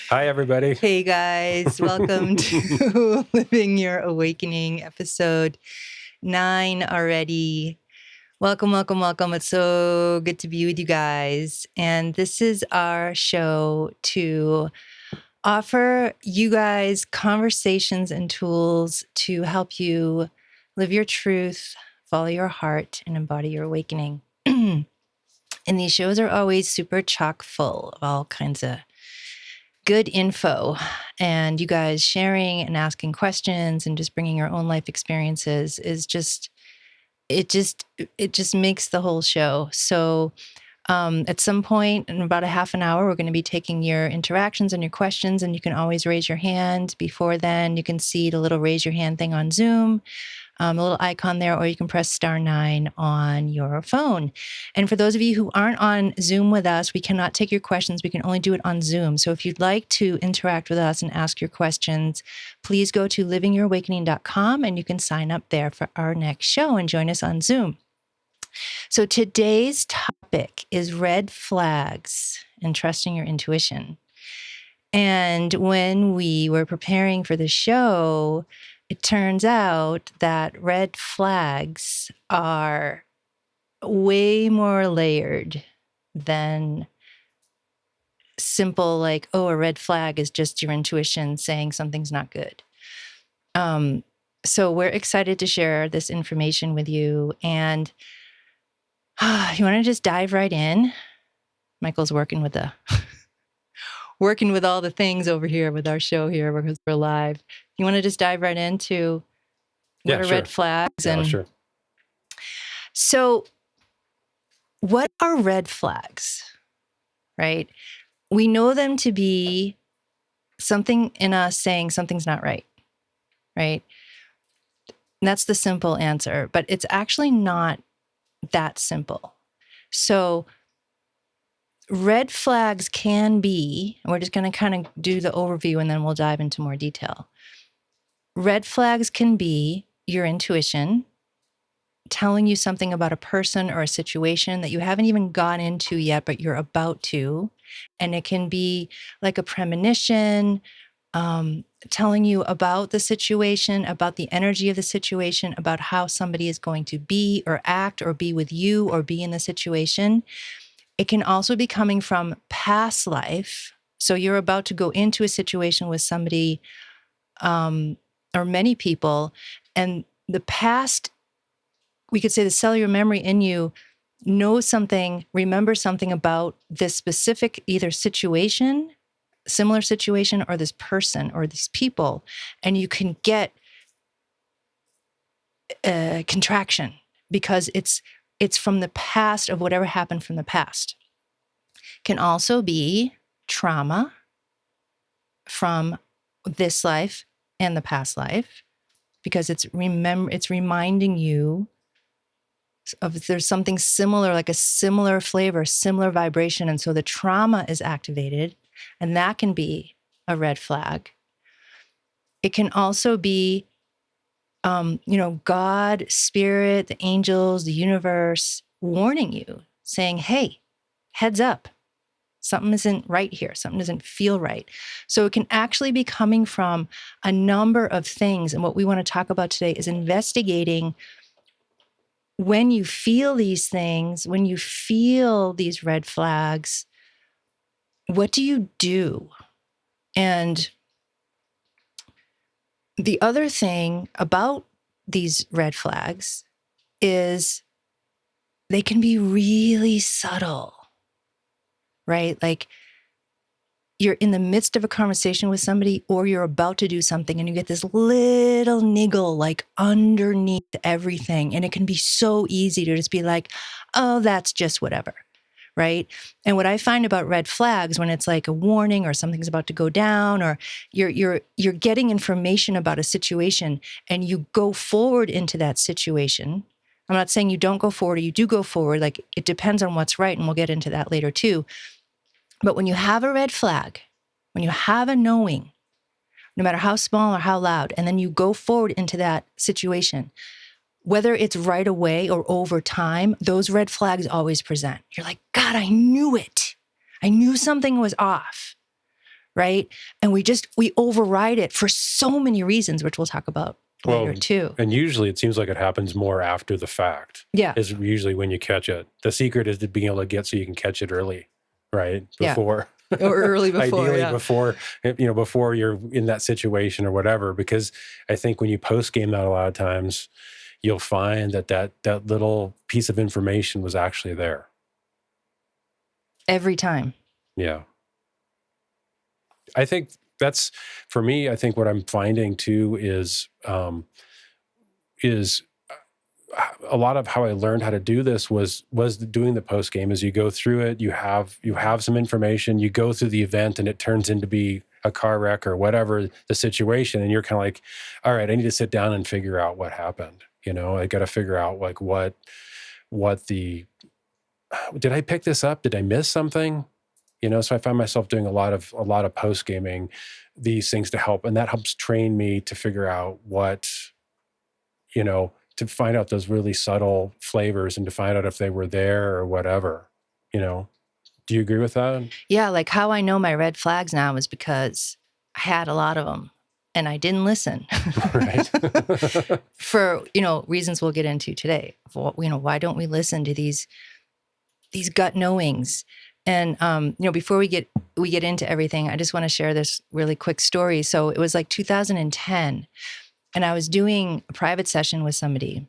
Hi, everybody. Hey guys, welcome to Living Your Awakening, episode 9 already. Welcome, welcome, welcome. It's so good to be with you guys. And this is our show to offer you guys conversations and tools to help you live your truth, follow your heart, and embody your awakening. And these shows are always super chock full of all kinds of good info, and you guys sharing and asking questions and just bringing your own life experiences is just makes the whole show. So at some point in about a half an hour, we're going to be taking your interactions and your questions, and you can always raise your hand. Before then, you can see the little raise your hand thing on Zoom, a little icon there, or you can press *9 on your phone. And for those of you who aren't on Zoom with us, we cannot take your questions. We can only do it on Zoom. So if you'd like to interact with us and ask your questions, please go to livingyourowakening.com and you can sign up there for our next show and join us on Zoom. So today's topic is red flags and trusting your intuition. And when we were preparing for the show, it turns out that red flags are way more layered than simple, like, oh, a red flag is just your intuition saying something's not good. So we're excited to share this information with you. And you want to just dive right in? Michael's working with all the things over here with our show here because we're live. You want to just dive right into what are red flags? Yeah, sure. So what are red flags, right? We know them to be something in us saying something's not right, right? And that's the simple answer, but it's actually not that simple. So red flags can be, and we're just going to kind of do the overview and then we'll dive into more detail. Red flags can be your intuition telling you something about a person or a situation that you haven't even gone into yet, but you're about to. And it can be like a premonition, telling you about the situation, about the energy of the situation, about how somebody is going to be or act or be with you or be in the situation. It can also be coming from past life. So you're about to go into a situation with somebody or many people, and the past, we could say the cellular memory in you knows something, remembers something about this specific either situation, similar situation, or this person or these people, and you can get a contraction because it's from the past of whatever happened from the past. Can also be trauma from this life and the past life because it's reminding you of there's something similar, like a similar flavor, similar vibration. And so the trauma is activated, and that can be a red flag. It can also be, God, spirit, the angels, the universe warning you, saying, hey, heads up, something isn't right here. Something doesn't feel right. So it can actually be coming from a number of things. And what we want to talk about today is investigating when you feel these things, when you feel these red flags, what do you do? And the other thing about these red flags is they can be really subtle, right? Like you're in the midst of a conversation with somebody or you're about to do something and you get this little niggle like underneath everything. And it can be so easy to just be like, oh, that's just whatever, right? And what I find about red flags when it's like a warning or something's about to go down or you're getting information about a situation and you go forward into that situation. I'm not saying you don't go forward or you do go forward. Like it depends on what's right. And we'll get into that later too. But when you have a red flag, when you have a knowing, no matter how small or how loud, and then you go forward into that situation, whether it's right away or over time, those red flags always present. You're like, God, I knew it. I knew something was off, right? And we override it for so many reasons, which we'll talk about later too. And usually it seems like it happens more after the fact. Yeah. Is usually when you catch it. The secret is to being able to get so you can catch it early, right? Before. Or early before. Ideally before you're in that situation or whatever. Because I think when you post game that a lot of times, you'll find that little piece of information was actually there. Every time. Yeah. I think that's, for me, I think what I'm finding too is a lot of how I learned how to do this was doing the post game. As you go through it, you have some information, you go through the event and it turns into be a car wreck or whatever the situation. And you're kind of like, all right, I need to sit down and figure out what happened. I got to figure out like did I pick this up? Did I miss something? So I find myself doing a lot of post gaming, these things to help. And that helps train me to figure out what, to find out those really subtle flavors and to find out if they were there or whatever, Do you agree with that? Yeah. Like how I know my red flags now is because I had a lot of them and I didn't listen. Right. For, reasons we'll get into today. Why don't we listen to these gut knowings? And, before we get into everything, I just want to share this really quick story. So it was like 2010 and I was doing a private session with somebody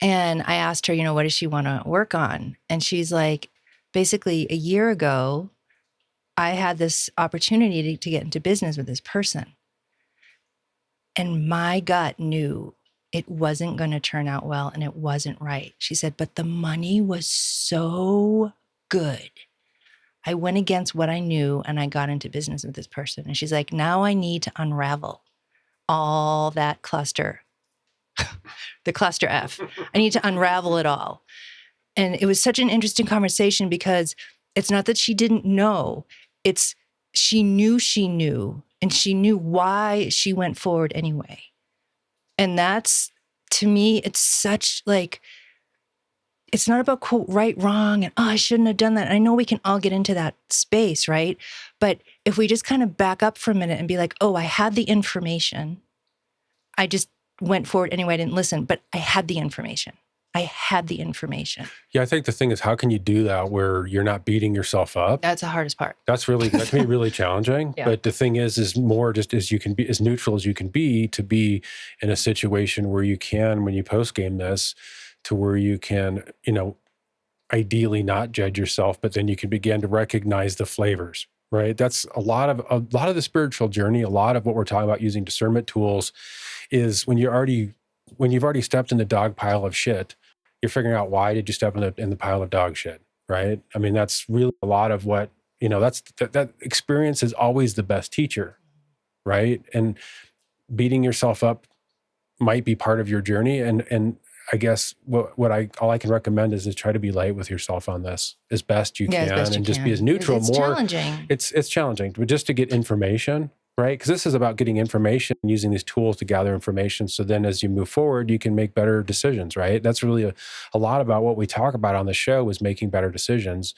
and I asked her, what does she want to work on? And she's like, basically a year ago, I had this opportunity to get into business with this person. And my gut knew it wasn't going to turn out well and it wasn't right. She said, but the money was so good. I went against what I knew and I got into business with this person. And she's like, now I need to unravel all that cluster, the cluster F. I need to unravel it all. And it was such an interesting conversation because it's not that she didn't know, it's she knew, and she knew why she went forward anyway. And that's, to me, it's such like, it's not about quote right, wrong, and I shouldn't have done that. I know we can all get into that space, right? But if we just kind of back up for a minute and be like, oh, I had the information. I just went forward anyway, I didn't listen, but I had the information. Yeah, I think the thing is, how can you do that where you're not beating yourself up? That's the hardest part. That can be really challenging. Yeah. But the thing is more just as you can be, as neutral as you can be, to be in a situation where you can, when you post game this, to where you can, ideally not judge yourself, but then you can begin to recognize the flavors, right? That's a lot of the spiritual journey. A lot of what we're talking about using discernment tools is when you've already stepped in the dog pile of shit, you're figuring out why did you step in the pile of dog shit, right? I mean, that's really a lot of what, that experience is always the best teacher, right? And beating yourself up might be part of your journey. And I guess all I can recommend is try to be light with yourself on this as best you can, and just be as neutral. It's challenging. It's challenging, but just to get information, right? Because this is about getting information and using these tools to gather information. So then as you move forward, you can make better decisions, right? That's really a lot about what we talk about on the show, is making better decisions.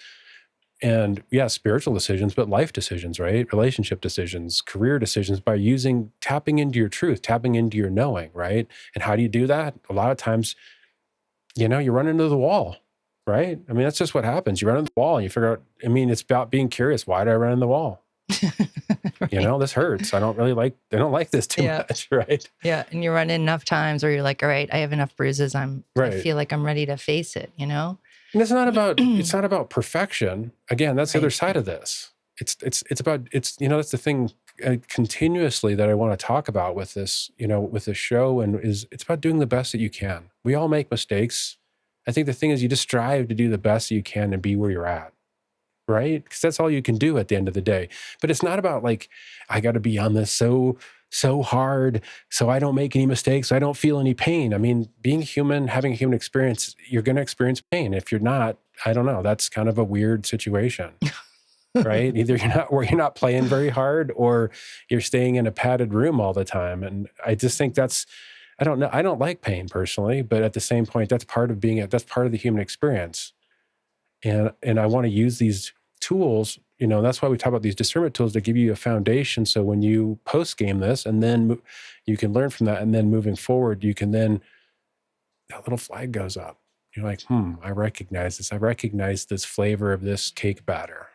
And yeah, spiritual decisions, but life decisions, right? Relationship decisions, career decisions, by tapping into your truth, tapping into your knowing, right? And how do you do that? A lot of times, you run into the wall, right? I mean, that's just what happens. You run into the wall and you figure out, it's about being curious. Why did I run in the wall? Right. This hurts. I don't like this too much, right? Yeah. And you run in enough times where you're like, all right, I have enough bruises. I feel like I'm ready to face it, And it's not about perfection. Again, that's the other side of this. It's about, that's the thing continuously that I want to talk about with this, with this show, and it's about doing the best that you can. We all make mistakes. I think the thing is, you just strive to do the best that you can and be where you're at. Right? Because that's all you can do at the end of the day. But it's not about like, I got to be on this so hard so I don't make any mistakes, so I don't feel any pain. I mean, being human, having a human experience, you're going to experience pain. If you're not, I don't know, that's kind of a weird situation, right? Either you're not playing very hard, or you're staying in a padded room all the time. And I just think I don't know. I don't like pain personally, but at the same point, that's part of the human experience. And I want to use these tools, that's why we talk about these discernment tools to give you a foundation. So when you post game this, and then you can learn from that, and then moving forward, you can then, that little flag goes up. You're like, I recognize this. I recognize this flavor of this cake batter,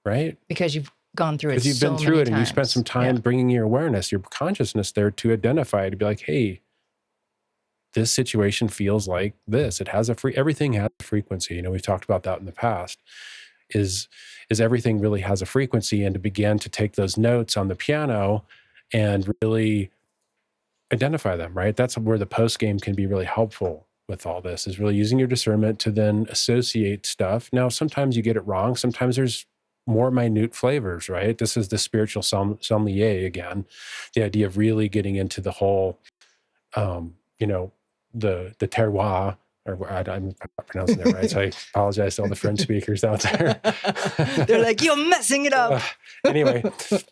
right? Because you've gone through it. Because you've been through it, and you spent some time bringing your awareness, your consciousness there to identify, to be like, hey, this situation feels like this. It has everything has a frequency. We've talked about that in the past. Is everything really has a frequency, and to begin to take those notes on the piano and really identify them, right? That's where the post game can be really helpful with all this, is really using your discernment to then associate stuff. Now, sometimes you get it wrong. Sometimes there's more minute flavors, right? This is the spiritual sommelier again, the idea of really getting into the whole, the terroir, or I'm not pronouncing it right, so I apologize to all the French speakers out there. They're like, you're messing it up. Anyway, but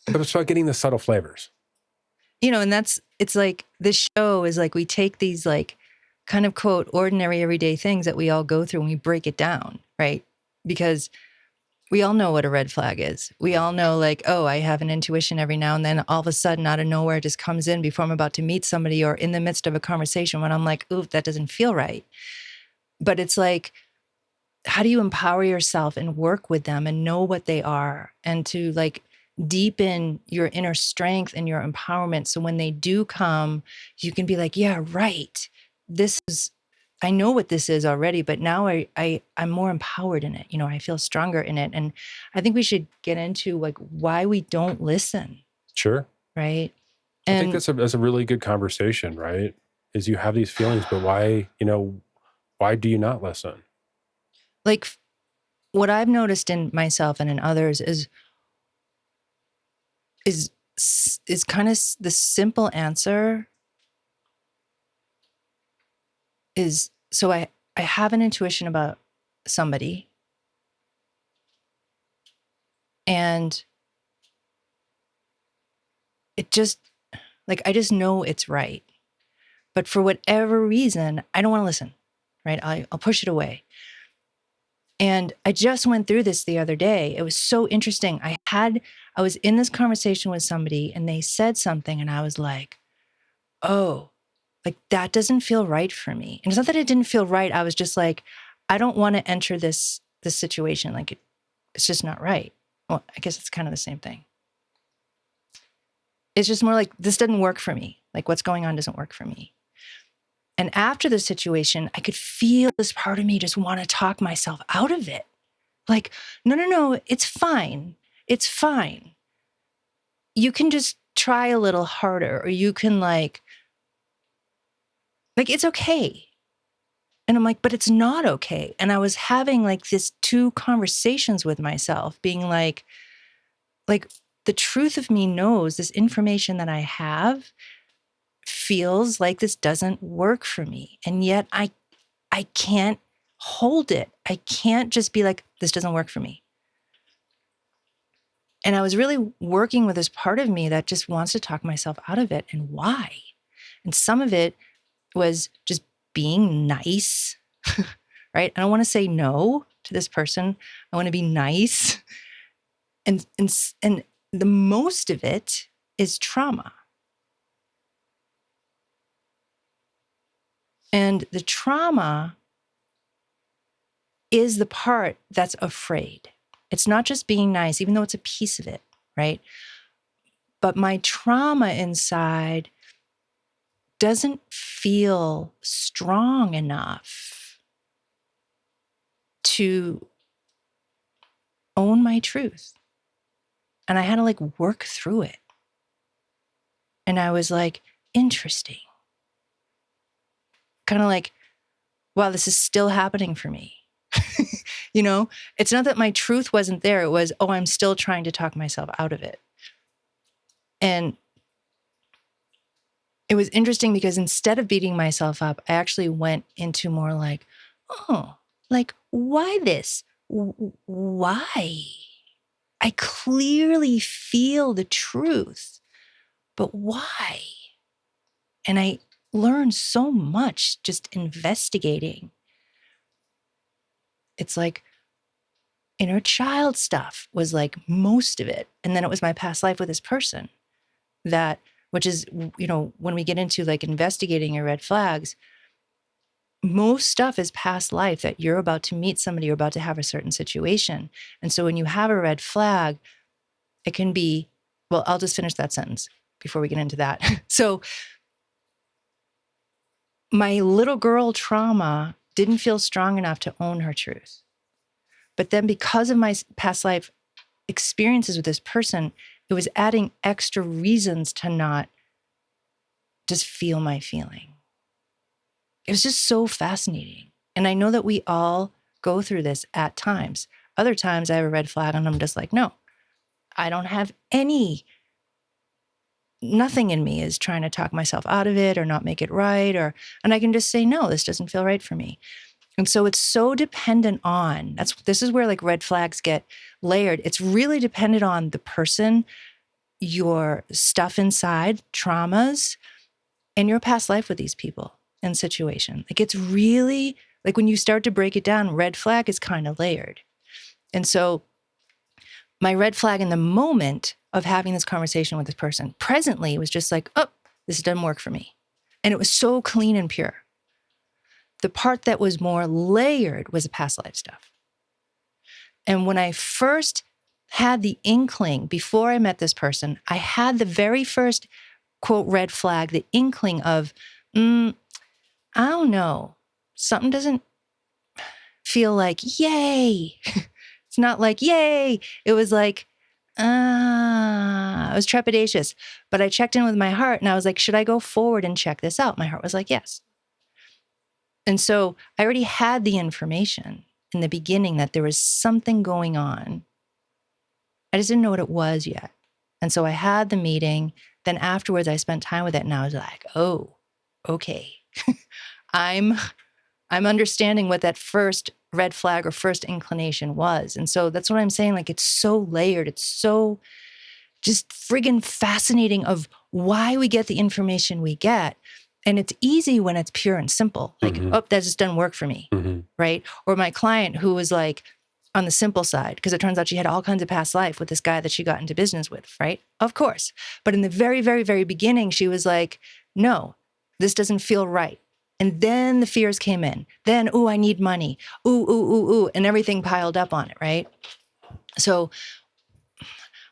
it's about getting the subtle flavors. And it's like, this show is like, we take these like kind of quote ordinary everyday things that we all go through and we break it down, right? Because we all know what a red flag is. We all know like, oh, I have an intuition every now and then, all of a sudden out of nowhere it just comes in before I'm about to meet somebody, or in the midst of a conversation when I'm like, ooh, that doesn't feel right. But it's like, how do you empower yourself and work with them and know what they are, and to like deepen your inner strength and your empowerment, so when they do come, you can be like, yeah, right. I know what this is already, but now I'm more empowered in it. I feel stronger in it. And I think we should get into like why we don't listen. Sure. Right. I think that's a really good conversation, right? Is you have these feelings, but why do you not listen? Like what I've noticed in myself and in others is kind of the simple answer is, so I have an intuition about somebody, and it just like, I just know it's right, but for whatever reason, I don't want to listen, right? I'll push it away. And I just went through this the other day. It was so interesting. I was in this conversation with somebody, and they said something, and I was like, oh, like that doesn't feel right for me. And it's not that it didn't feel right. I was just like, I don't want to enter this situation. Like it's just not right. Well, I guess it's kind of the same thing. It's just more like, this doesn't work for me. Like what's going on doesn't work for me. And after the situation, I could feel this part of me just want to talk myself out of it. Like, no, it's fine. It's fine. You can just try a little harder, or you can like it's okay. And I'm like, but it's not okay. And I was having like this 2 conversations with myself, being like the truth of me knows this information that I have feels like this doesn't work for me. And yet I can't hold it. I can't just be like, this doesn't work for me. And I was really working with this part of me that just wants to talk myself out of it. And why? And some of it was just being nice, right? I don't want to say no to this person. I want to be nice. And the most of it is trauma. And the trauma is the part that's afraid. It's not just being nice, even though it's a piece of it, right? But my trauma inside doesn't feel strong enough to own my truth. And I had to like work through it. And I was like, interesting. Kind of like, wow, this is still happening for me. It's not that my truth wasn't there. It was, I'm still trying to talk myself out of it. And it was interesting because instead of beating myself up, I actually went into more like, why this? Why? I clearly feel the truth, but why? And I learned so much just investigating. It's like, inner child stuff was like most of it. And then it was my past life with this person which is, when we get into like investigating your red flags, most stuff is past life that you're about to meet somebody, you're about to have a certain situation. And so when you have a red flag, it can be, well, I'll just finish that sentence before we get into that. So my little girl trauma didn't feel strong enough to own her truth. But then because of my past life experiences with this person, it was adding extra reasons to not just feel my feeling. It was just so fascinating. And I know that we all go through this at times. Other times I have a red flag and I'm just like, no, I don't have nothing in me is trying to talk myself out of it or not make it right. And I can just say, no, this doesn't feel right for me. And so it's so dependent on, this is where like red flags get layered. It's really dependent on the person, your stuff inside, traumas, and your past life with these people and situation. Like it's really, like when you start to break it down, red flag is kind of layered. And so my red flag in the moment of having this conversation with this person presently was just like, oh, this doesn't work for me. And it was so clean and pure. The part that was more layered was the past life stuff. And when I first had the inkling, before I met this person, I had the very first, quote, red flag, the inkling of, I don't know, something doesn't feel like, yay. It's not like, yay. It was like, I was trepidatious. But I checked in with my heart and I was like, should I go forward and check this out? My heart was like, yes. And so I already had the information in the beginning that there was something going on. I just didn't know what it was yet. And so I had the meeting. Then afterwards, I spent time with it and I was like, oh, okay. I'm understanding what that first red flag or first inclination was. And so that's what I'm saying. Like, it's so layered. It's so just friggin' fascinating of why we get the information we get. And it's easy when it's pure and simple. Like, oh, that just doesn't work for me, right? Or my client who was like on the simple side, because it turns out she had all kinds of past life with this guy that she got into business with, right? Of course. But in the very, very, very beginning, she was like, no, this doesn't feel right. And then the fears came in. Then, oh, I need money. Ooh, and everything piled up on it, right? So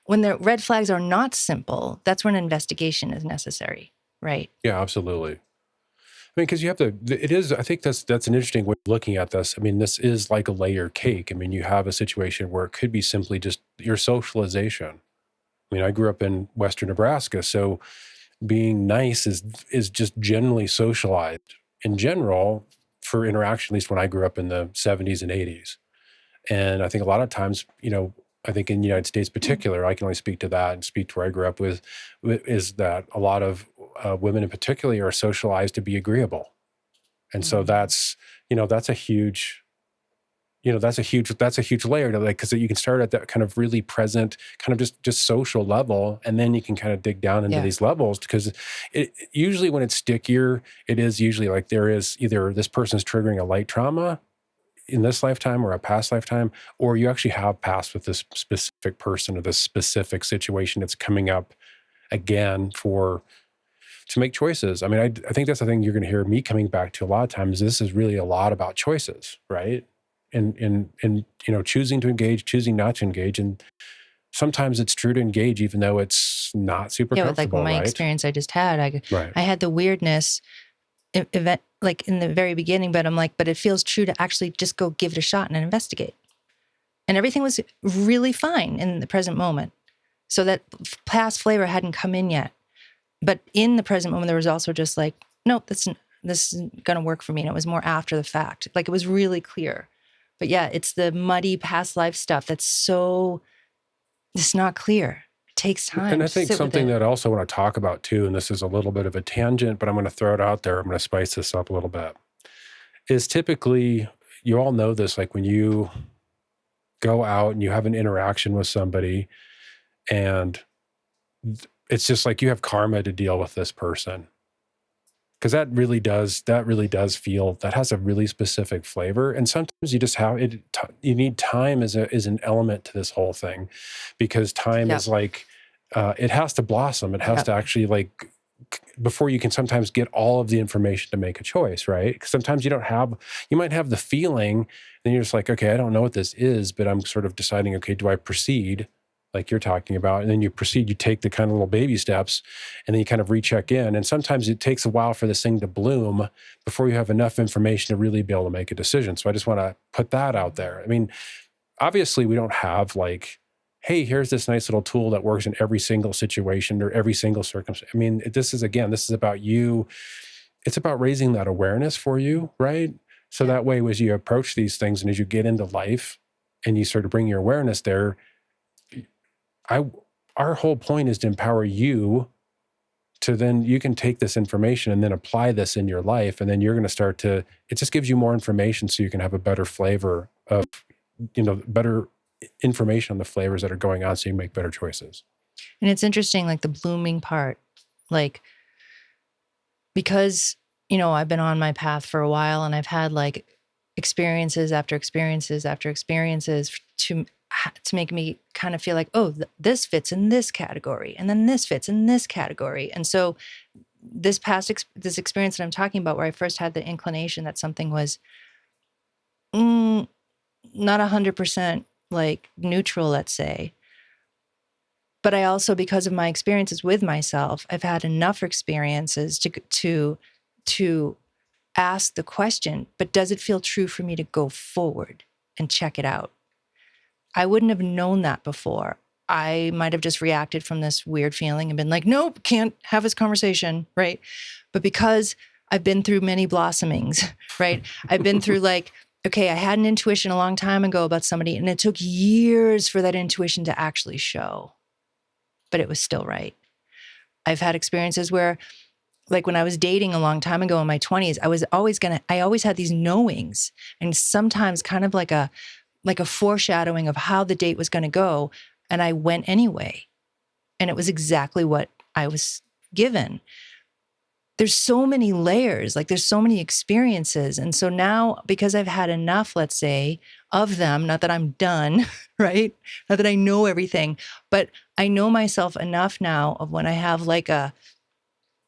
when the red flags are not simple, that's when investigation is necessary, right? Yeah, absolutely. I mean, because you have to, I think that's an interesting way of looking at this. I mean, this is like a layer cake. I mean, you have a situation where it could be simply just your socialization. I mean, I grew up in Western Nebraska, so being nice is just generally socialized in general for interaction, at least when I grew up in the 70s and 80s. And I think a lot of times, I think in the United States in particular, I can only speak to that and speak to where I grew up with, is that a lot of women in particular are socialized to be agreeable. And so that's a huge layer to, like, because you can start at that kind of really present, kind of just social level, and then you can kind of dig down into these levels, because it usually, when it's stickier, it is usually like there is either this person's triggering a light trauma in this lifetime or a past lifetime, or you actually have passed with this specific person or this specific situation that's coming up again to make choices. I mean, I think that's the thing you're going to hear me coming back to a lot of times. This is really a lot about choices, right? And choosing to engage, choosing not to engage. And sometimes it's true to engage, even though it's not super comfortable, like my right? experience I just had, Right. I had the weirdness event, like in the very beginning, but I'm like, but it feels true to actually just go give it a shot and investigate. And everything was really fine in the present moment. So that past flavor hadn't come in yet. But in the present moment, there was also just like, nope, this isn't going to work for me. And it was more after the fact. Like, it was really clear. But yeah, it's the muddy past life stuff that's it's not clear. It takes time. And I think something that I also want to talk about too, and this is a little bit of a tangent, but I'm going to throw it out there. I'm going to spice this up a little bit. Is typically, you all know this, like when you go out and you have an interaction with somebody, and it's just like you have karma to deal with this person. Because that really does feel, that has a really specific flavor. And sometimes you just have it, you need time as an element to this whole thing, because time is like, it has to blossom. It has to actually, like, before you can sometimes get all of the information to make a choice, right? Because sometimes you might have the feeling, and you're just like, okay, I don't know what this is, but I'm sort of deciding, okay, do I proceed? Like you're talking about, and then you proceed, you take the kind of little baby steps, and then you kind of recheck in. And sometimes it takes a while for this thing to bloom before you have enough information to really be able to make a decision. So I just want to put that out there. I mean, obviously we don't have like, hey, here's this nice little tool that works in every single situation or every single circumstance. I mean, this is about you. It's about raising that awareness for you, right? So that way, as you approach these things and as you get into life and you sort of bring your awareness there, our whole point is to empower you to then, you can take this information and then apply this in your life. And then you're going to start to, it just gives you more information so you can have a better flavor of, better information on the flavors that are going on, so you make better choices. And it's interesting, like the blooming part, like, because, I've been on my path for a while and I've had like experiences after experiences after experiences to make me kind of feel like, oh, this fits in this category, and then this fits in this category. And so this experience that I'm talking about, where I first had the inclination that something was not 100% like neutral, let's say. But I also, because of my experiences with myself, I've had enough experiences to ask the question, but does it feel true for me to go forward and check it out? I wouldn't have known that before. I might have just reacted from this weird feeling and been like, nope, can't have this conversation, right? But because I've been through many blossomings, right? I've been through like, okay, I had an intuition a long time ago about somebody, and it took years for that intuition to actually show, but it was still right. I've had experiences where, like when I was dating a long time ago in my 20s, I always had these knowings, and sometimes kind of like a foreshadowing of how the date was going to go. And I went anyway. And it was exactly what I was given. There's so many layers, like there's so many experiences. And so now, because I've had enough, let's say, of them, not that I'm done, right? Not that I know everything, but I know myself enough now of when I have like an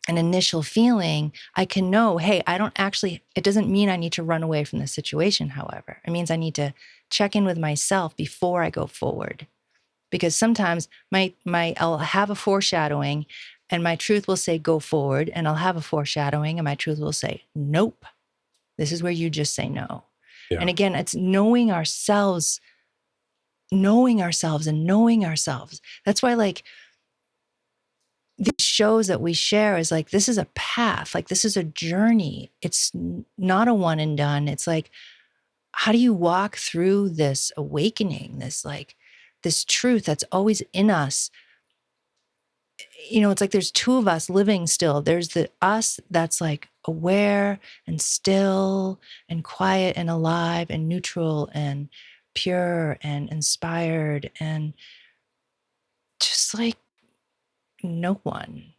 initial feeling, I can know, hey, it doesn't mean I need to run away from the situation, however. It means I need to check in with myself before I go forward. Because sometimes I'll have a foreshadowing and my truth will say, go forward. And I'll have a foreshadowing and my truth will say, nope, this is where you just say no. Yeah. And again, it's knowing ourselves. That's why, like, these shows that we share is like, this is a path, like this is a journey. It's not a one and done. It's like, how do you walk through this awakening, this truth that's always in us? It's like there's two of us living still. There's the us that's like aware and still and quiet and alive and neutral and pure and inspired and just like no one,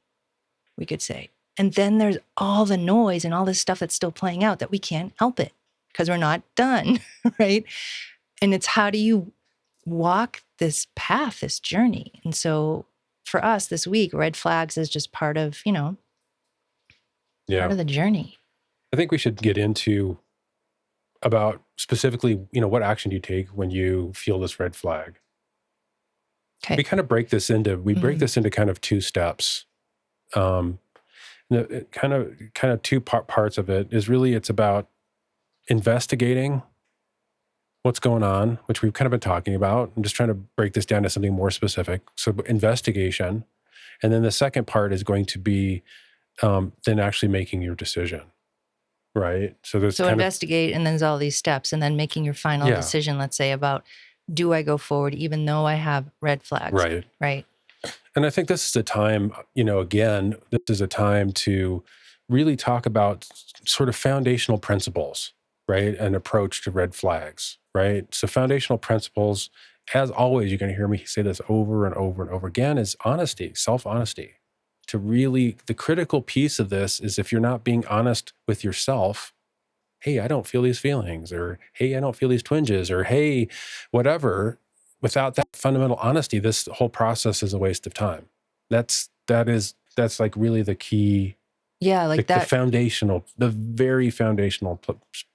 we could say. And then there's all the noise and all this stuff that's still playing out that we can't help it because we're not done, right? And it's, how do you walk this path, this journey? And so for us this week, red flags is just part of, part of the journey. I think we should get into about specifically, what action do you take when you feel this red flag? Okay. We kind of break this into kind of two steps. Kind of two parts of it is really, it's about investigating what's going on, which we've kind of been talking about. I'm just trying to break this down to something more specific. So investigation. And then the second part is going to be then actually making your decision, right? So investigate, and then there's all these steps, and then making your final decision, let's say, about, do I go forward even though I have red flags? Right. Right. And I think this is a time, again, this is a time to really talk about sort of foundational principles, right? An approach to red flags, right? So foundational principles, as always, you're going to hear me say this over and over and over again, is honesty, self-honesty. to really, the critical piece of this is if you're not being honest with yourself, hey, I don't feel these feelings, or hey, I don't feel these twinges, or hey, whatever, without that fundamental honesty, this whole process is a waste of time. That's like really the key, Yeah, like the that. foundational, the very foundational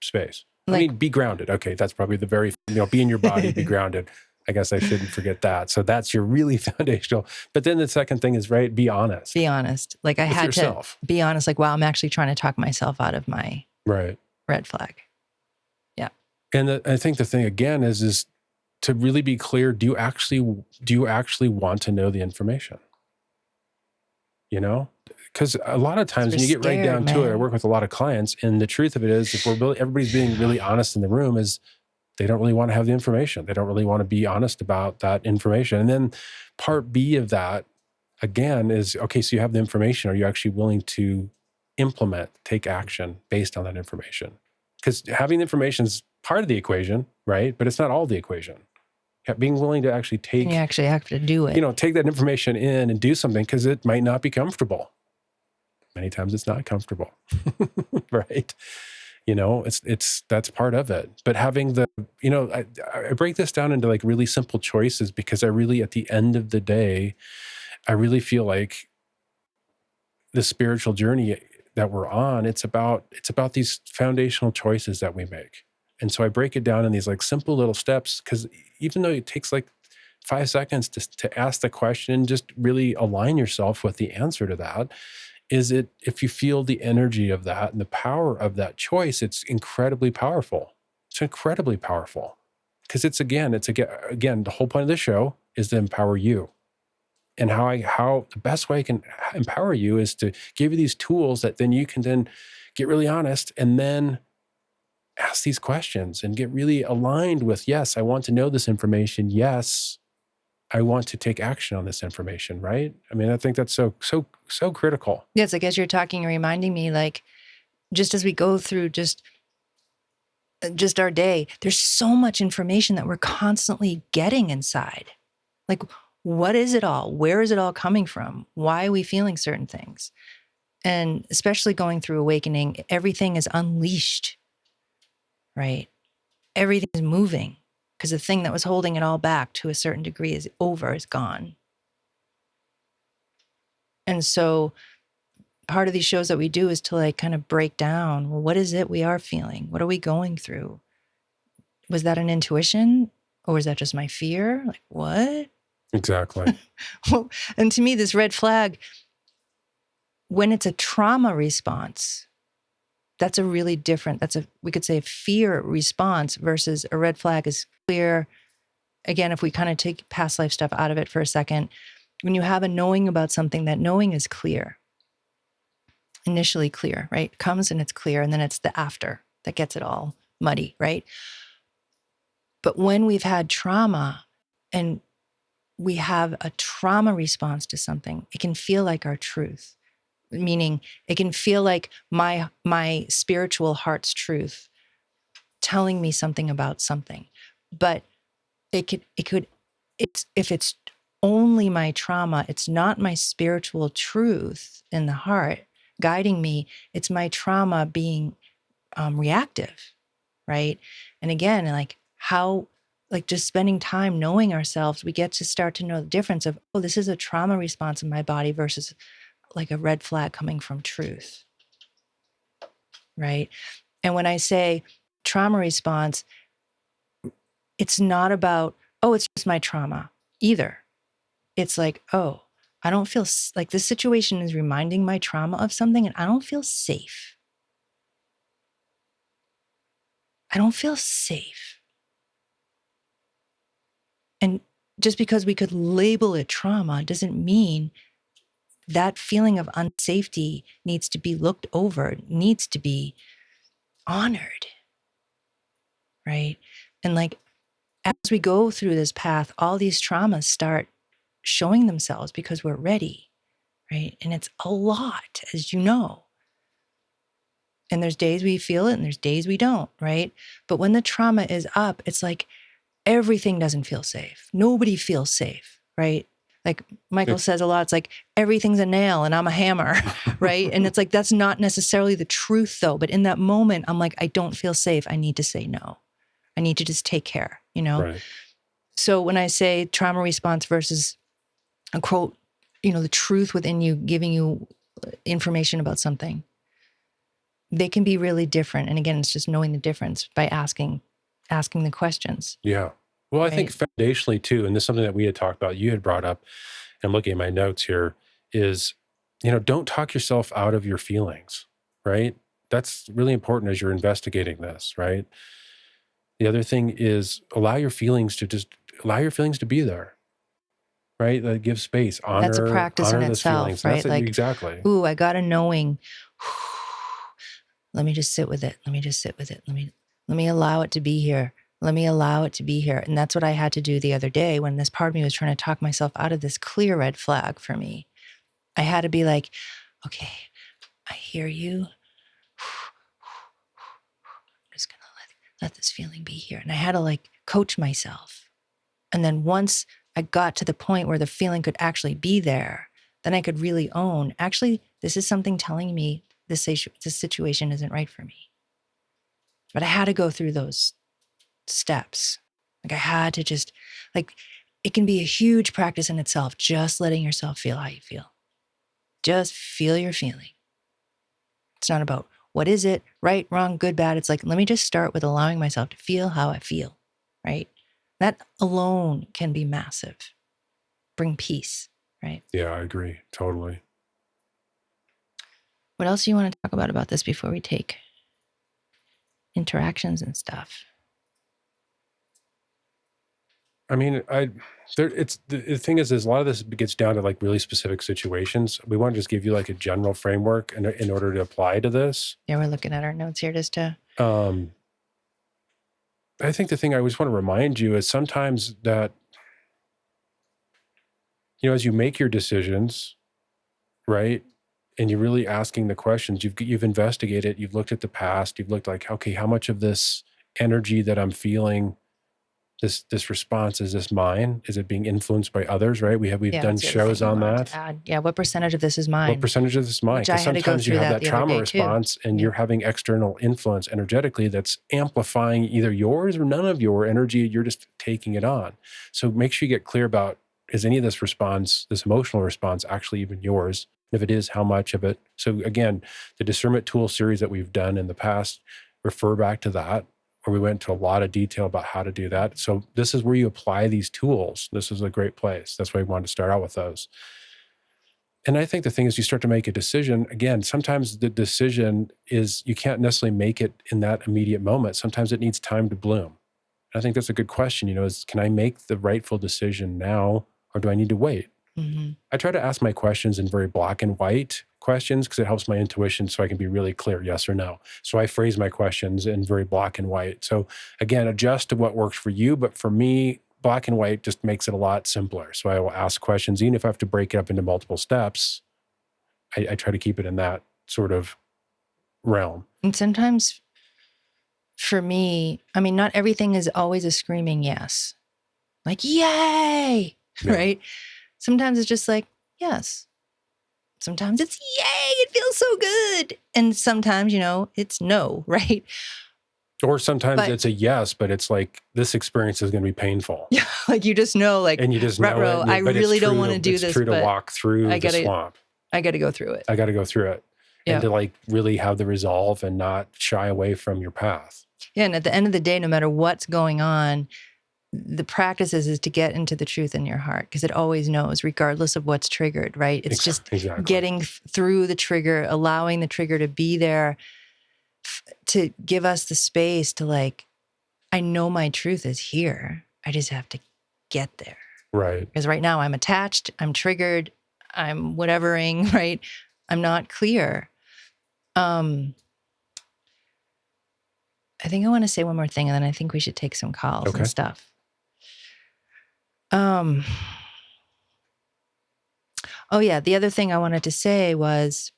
space. I Like- mean, be grounded. Okay, that's probably the very, be in your body, be grounded. I guess I shouldn't forget that. So that's your really foundational. But then the second thing is, right, be honest. Be honest. Like I with had yourself. to be honest. Like, wow, I'm actually trying to talk myself out of my Right. red flag. Yeah. And I think the thing again is to really be clear. Do you actually want to know the information? Because a lot of times when you get right down to it, I work with a lot of clients, and the truth of it is, if everybody's being really honest in the room, is they don't really want to have the information. They don't really want to be honest about that information. And then part B of that, again, is, okay, so you have the information. Are you actually willing to implement, take action based on that information? Because having the information is part of the equation, right? But it's not all the equation. Being willing to actually And you actually have to do it. Take that information in and do something, because it might not be comfortable. Many times it's not comfortable, right? That's part of it. But having I break this down into like really simple choices, because I really, at the end of the day, I really feel like the spiritual journey that we're on, it's about these foundational choices that we make. And so I break it down in these like simple little steps, because even though it takes like 5 seconds to ask the question, just really align yourself with the answer to that. If you feel the energy of that and the power of that choice, it's incredibly powerful. It's incredibly powerful, because it's again, the whole point of the show is to empower you. And how the best way I can empower you is to give you these tools that then you can then get really honest and then ask these questions and get really aligned with, yes, I want to know this information. Yes, I want to take action on this information, right? I mean, I think that's so critical. Yeah, it's like as you're talking, you're reminding me, like, just as we go through just our day, there's so much information that we're constantly getting inside. Like, what is it all? Where is it all coming from? Why are we feeling certain things? And especially going through awakening, everything is unleashed, right? Everything is moving, because the thing that was holding it all back to a certain degree is gone. And so part of these shows that we do is to like kind of break down, well, what is it we are feeling? What are we going through? Was that an intuition, or was that just my fear? Like, what? Exactly. Well, and to me, this red flag, when it's a trauma response, that's a really different, we could say a fear response, versus a red flag is clear. Again, if we kind of take past life stuff out of it for a second, when you have a knowing about something, that knowing is clear, initially clear, right? It comes and it's clear, and then it's the after that gets it all muddy, right? But when we've had trauma and we have a trauma response to something, it can feel like our truth. Meaning it can feel like my spiritual heart's truth telling me something about something. But if it's only my trauma, it's not my spiritual truth in the heart guiding me. It's my trauma being reactive, right? And again, just spending time knowing ourselves, we get to start to know the difference of, oh, this is a trauma response in my body versus like a red flag coming from truth, right? And when I say trauma response, it's not about, oh, it's just my trauma either. It's like, oh, I don't feel like this situation is reminding my trauma of something, and I don't feel safe. I don't feel safe. And just because we could label it trauma doesn't mean that feeling of unsafety needs to be looked over, needs to be honored, right? And like, as we go through this path, all these traumas start showing themselves because we're ready, right? And it's a lot, as you know. And there's days we feel it and there's days we don't, right? But when the trauma is up, it's like everything doesn't feel safe. Nobody feels safe, right? Like Michael says a lot, it's like everything's a nail and I'm a hammer, right? And it's like, that's not necessarily the truth though. But in that moment, I'm like, I don't feel safe. I need to say no. I need to just take care, you know? Right. So when I say trauma response versus a quote, you know, the truth within you, giving you information about something, they can be really different. And again, it's just knowing the difference by asking the questions. Yeah. Well, I think foundationally too, and this is something that we had talked about, you had brought up, and looking at my notes here, is, you know, don't talk yourself out of your feelings, right? That's really important as you're investigating this, right? The other thing is allow your feelings to be there, right? Like, give space, That's a practice in those itself, feelings. right? That's it, Like, exactly. ooh, I got a knowing. Let me just sit with it. Let me just sit with it. Let me allow it to be here. Let me allow it to be here. And that's what I had to do the other day when this part of me was trying to talk myself out of this clear red flag for me. I had to be like, okay, I hear you. I'm just going to let this feeling be here. And I had to like coach myself. And then once I got to the point where the feeling could actually be there, then I could really own, actually, this is something telling me this situation isn't right for me. But I had to go through those steps. Like I had to just, like, it can be a huge practice in itself, just letting yourself feel how you feel. Just feel your feeling. It's not about what is it, right, wrong, good, bad. It's like, let me just start with allowing myself to feel how I feel, right? That alone can be massive. Bring peace, right? Yeah, I agree. Totally. What else do you want to talk about this before we take interactions and stuff? I mean, the thing is a lot of this gets down to like really specific situations. We want to just give you like a general framework in order to apply to this. Yeah, we're looking at our notes here just to. I think the thing I always want to remind you is sometimes that, you know, as you make your decisions, right, and you're really asking the questions, you've investigated, you've looked at the past, you've looked like, okay, how much of this energy that I'm feeling, this response, is this mine? Is it being influenced by others, right? We've done shows on that. Yeah, what percentage of this is mine? What percentage of this is mine? Because sometimes you have that trauma response and you're having external influence energetically that's amplifying either yours or none of your energy. You're just taking it on. So make sure you get clear about, is any of this response, this emotional response, actually even yours? If it is, how much of it? So again, the discernment tool series that we've done in the past, refer back to that, where we went into a lot of detail about how to do that. So this is where you apply these tools. This is a great place. That's why we wanted to start out with those. And I think the thing is, you start to make a decision. Again, sometimes the decision is, you can't necessarily make it in that immediate moment. Sometimes it needs time to bloom. And I think that's a good question, you know, is can I make the rightful decision now, or do I need to wait? Mm-hmm. I try to ask my questions in very black and white questions because it helps my intuition so I can be really clear, yes or no. So I phrase my questions in very black and white. So again, adjust to what works for you. But for me, black and white just makes it a lot simpler. So I will ask questions, even if I have to break it up into multiple steps, I try to keep it in that sort of realm. And sometimes for me, I mean, not everything is always a screaming yes. Like, yay, yeah. Right? Sometimes it's just like, yes. Sometimes it's, yay, it feels so good. And sometimes, you know, it's no, right? Or sometimes it's a yes, but it's like, this experience is going to be painful. Yeah, like you just know, like, and you just know it, I really don't want to do this. It's true to walk through the swamp. I got to go through it. I got to go through it. Yeah. And to like really have the resolve and not shy away from your path. Yeah, and at the end of the day, no matter what's going on, the practice is to get into the truth in your heart, because it always knows, regardless of what's triggered, right? It's just getting through the trigger, allowing the trigger to be there, to give us the space to like, I know my truth is here. I just have to get there. Right. Because right now I'm attached, I'm triggered, I'm whatevering, right? I'm not clear. I think I want to say one more thing, and then I think we should take some calls and stuff. Oh yeah, the other thing I wanted to say was,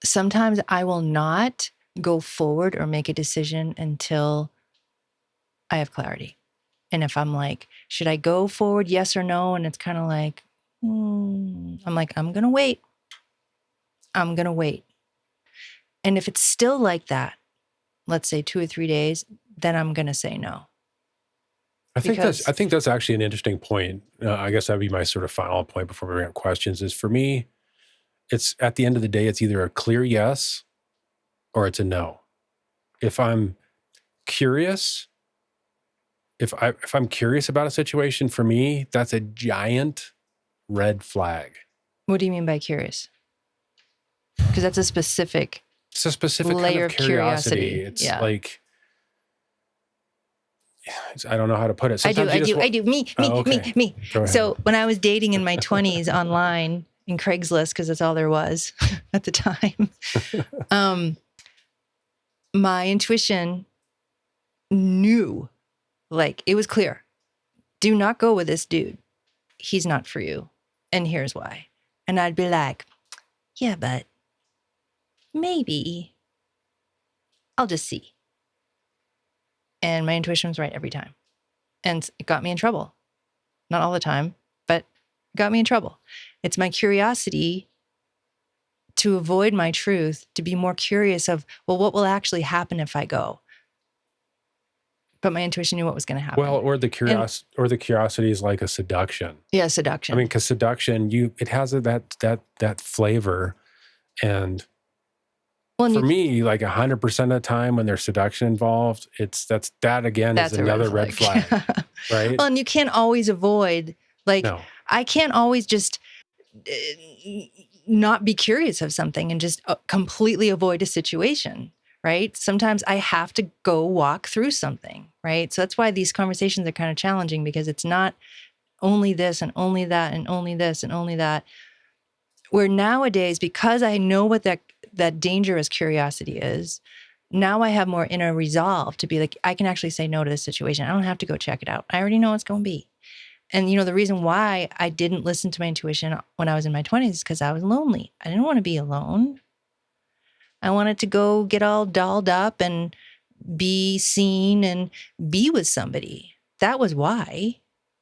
sometimes I will not go forward or make a decision until I have clarity. And if I'm like, should I go forward, yes or no? And it's kind of like, I'm like, I'm going to wait. I'm going to wait. And if it's still like that, let's say 2 or 3 days, then I'm going to say no. I think that's actually an interesting point. I guess that'd be my sort of final point before we bring up questions. Is for me, it's at the end of the day, it's either a clear yes or it's a no. If I'm curious, if I'm curious about a situation, for me, that's a giant red flag. What do you mean by curious? Because that's a specific. It's a specific layer kind of curiosity. It's like, I don't know how to put it. Sometimes I do. Me. So when I was dating in my 20s online in Craigslist, because that's all there was at the time, my intuition knew, like, it was clear. Do not go with this dude. He's not for you. And here's why. And I'd be like, yeah, but maybe I'll just see. And my intuition was right every time. And it got me in trouble. Not all the time, but it got me in trouble. It's my curiosity to avoid my truth, to be more curious of, well, what will actually happen if I go? But my intuition knew what was going to happen. Well, or the curiosity is like a seduction. Yeah, seduction. I mean, because seduction, it has that flavor, and for me, like 100% of the time when there's seduction involved, that's another red flag, right? Well, and you can't always avoid, like, no. I can't always just not be curious of something and just completely avoid a situation, right? Sometimes I have to go walk through something, right? So that's why these conversations are kind of challenging, because it's not only this and only that and only this and only that. Where nowadays, because I know what that dangerous curiosity is, now I have more inner resolve to be like, I can actually say no to this situation. I don't have to go check it out. I already know what's going to be. And, the reason why I didn't listen to my intuition when I was in my 20s is because I was lonely. I didn't want to be alone. I wanted to go get all dolled up and be seen and be with somebody. That was why,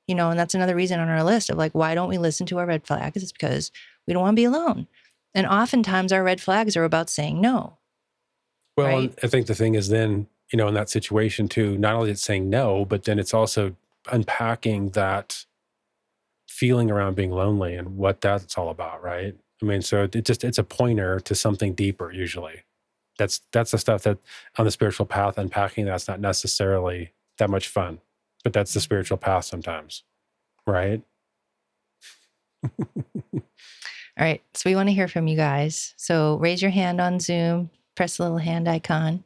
and that's another reason on our list of like, why don't we listen to our red flags? It's because we don't want to be alone. And oftentimes our red flags are about saying no. Well, right? I think the thing is then, in that situation too, not only it's saying no, but then it's also unpacking that feeling around being lonely and what that's all about, right? I mean, so it's a pointer to something deeper usually. That's the stuff that on the spiritual path, unpacking that's not necessarily that much fun, but that's the spiritual path sometimes, right? All right. So we want to hear from you guys. So raise your hand on Zoom, press the little hand icon,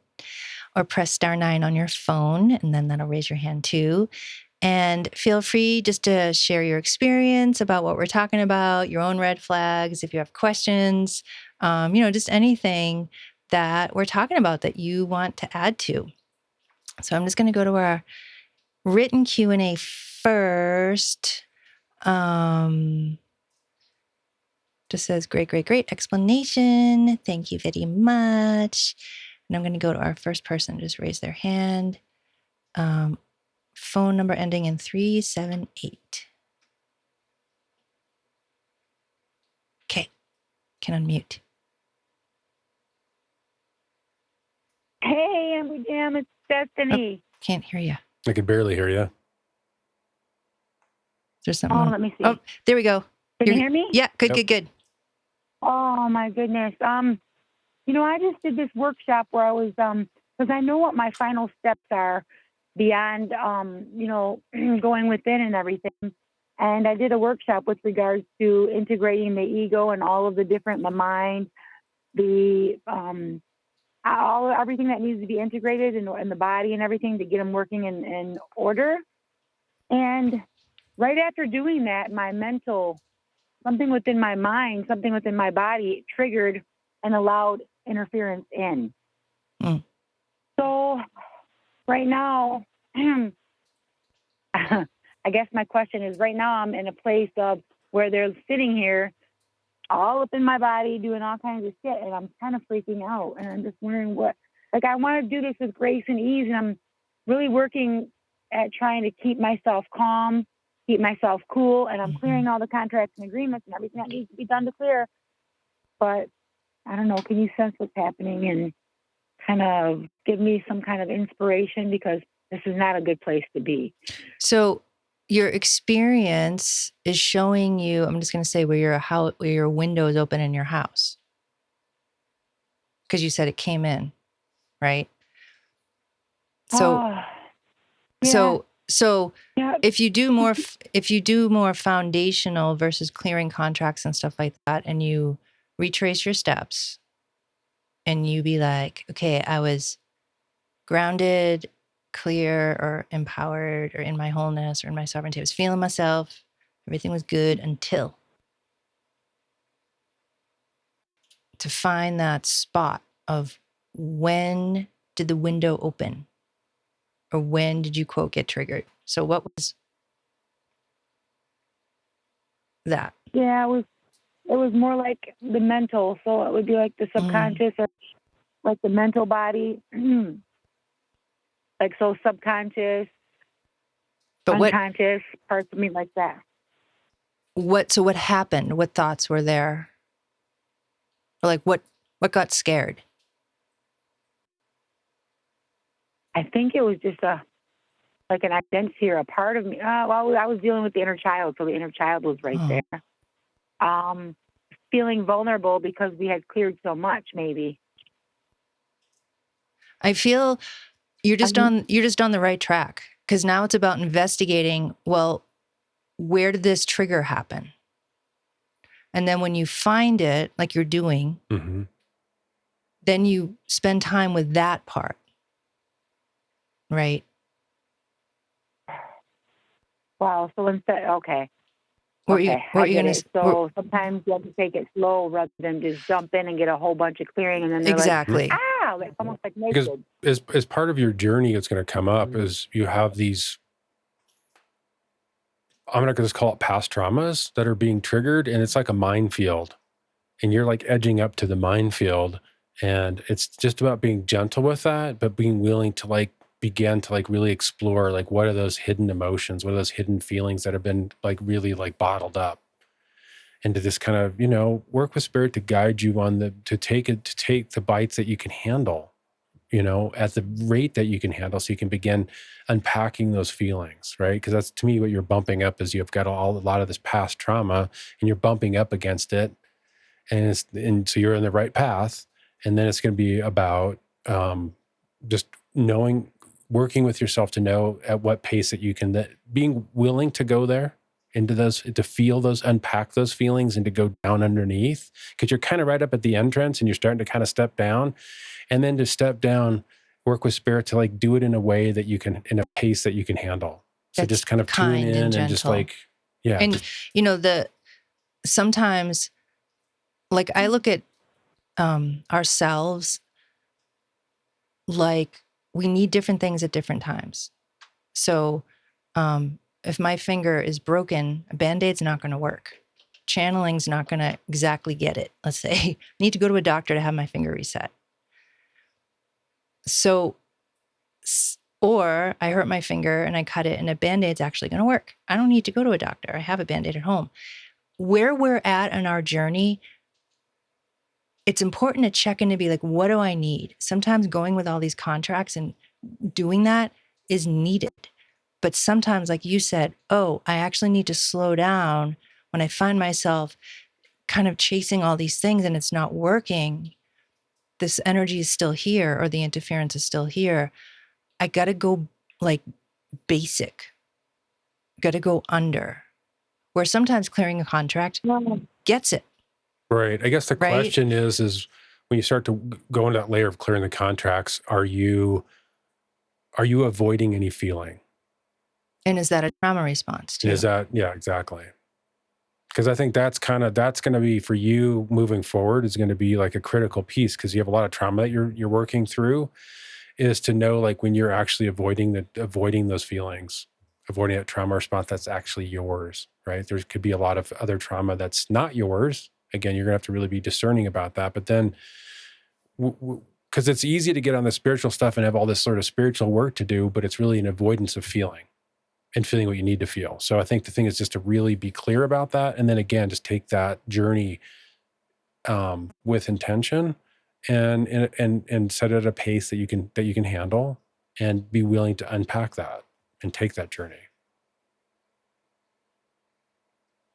or press *9 on your phone, and then that'll raise your hand too. And feel free just to share your experience about what we're talking about, your own red flags, if you have questions, just anything that we're talking about that you want to add to. So I'm just going to go to our written Q&A first. Just says, great explanation. Thank you very much. And I'm going to go to our first person, just raise their hand. Phone number ending in 378. Okay, can unmute. Hey, Amber Jam, it's Destiny. Oh, can't hear you. I could barely hear you. Is there something? Oh, let me see. Oh, there we go. Can you hear me? Yeah, good. Oh, my goodness. I just did this workshop where I was, because I know what my final steps are beyond, going within and everything. And I did a workshop with regards to integrating the ego and all of the mind, everything that needs to be integrated in the body and everything to get them working in order. And right after doing that, something within my mind, something within my body triggered and allowed interference in. So right now, I guess my question is, right now I'm in a place of where they're sitting here all up in my body doing all kinds of shit, and I'm kind of freaking out. And I'm just wondering I want to do this with grace and ease, and I'm really working at trying to keep myself calm, keep myself cool, and I'm clearing all the contracts and agreements and everything that needs to be done to clear. But I don't know, can you sense what's happening and kind of give me some kind of inspiration, because this is not a good place to be. So your experience is showing you, I'm just going to say where your window is open in your house. Because you said it came in, right? So, Yeah. so Yeah. if you do more foundational versus clearing contracts and stuff like that, and you retrace your steps, and you be like, okay, I was grounded, clear, or empowered, or in my wholeness, or in my sovereignty. I was feeling myself. Everything was good until to find that spot of when did the window open, or when did you quote get triggered? So what was that? Yeah, it was more like the mental. So it would be like the subconscious or like the mental body. Like so subconscious, But unconscious parts of me like that. So what happened? What thoughts were there? Or like what got scared? I think it was just an identity or a part of me. Well, I was dealing with the inner child, so the inner child was right there. Feeling vulnerable because we had cleared so much, maybe. I feel you're just on the right track, because now it's about investigating, well, where did this trigger happen? And then when you find it, like you're doing, then you spend time with that part, right? Wow. So instead, okay. What are you going to? So sometimes you have to take it slow rather than just jump in and get a whole bunch of clearing, and then they're exactly. like, it's almost like naked. Because as part of your journey, it's going to come up is you have these, I'm not going to just call it past traumas that are being triggered, and it's like a minefield, and you're like edging up to the minefield, and it's just about being gentle with that, but being willing to like begin to like really explore like what are those hidden emotions, what are those hidden feelings that have been like really like bottled up, and to just kind of, you know, work with spirit to guide you on to take the bites that you can handle, you know, at the rate that you can handle, so you can begin unpacking those feelings, right? Because that's, to me, what you're bumping up is you've got a lot of this past trauma, and you're bumping up against it, and so you're in the right path. And then it's going to be about just knowing, working with yourself to know at what pace that you can, being willing to go there into those, to feel those, unpack those feelings, and to go down underneath, because you're kind of right up at the entrance and you're starting to kind of step down. And then to step down, work with spirit to like do it in a way that you can, in a pace that you can handle. So That's just kind of tune in and just like, yeah. And you know, sometimes like I look at ourselves like we need different things at different times. So if my finger is broken, a Band-Aid's not going to work. Channeling's not going to exactly get it. Let's say I need to go to a doctor to have my finger reset. So, or I hurt my finger and I cut it, and a Band-Aid's actually going to work. I don't need to go to a doctor. I have a Band-Aid at home. Where we're at in our journey, it's important to check in to be like, what do I need? Sometimes going with all these contracts and doing that is needed. But sometimes, like you said, I actually need to slow down when I find myself kind of chasing all these things and it's not working. This energy is still here, or the interference is still here. I got to go like basic, got to go under, where sometimes clearing a contract gets it. Right. I guess the question is when you start to go into that layer of clearing the contracts, are you avoiding any feeling? And is that a trauma response too? Yeah, exactly. Because I think that's going to be, for you moving forward, is going to be like a critical piece, because you have a lot of trauma that you're working through, is to know like when you're actually avoiding those feelings, avoiding that trauma response that's actually yours, right? There could be a lot of other trauma that's not yours. Again, you're going to have to really be discerning about that. But then because it's easy to get on the spiritual stuff and have all this sort of spiritual work to do, but it's really an avoidance of feeling and feeling what you need to feel. So I think the thing is just to really be clear about that. And then again, just take that journey with intention and set it at a pace that you can handle, and be willing to unpack that and take that journey.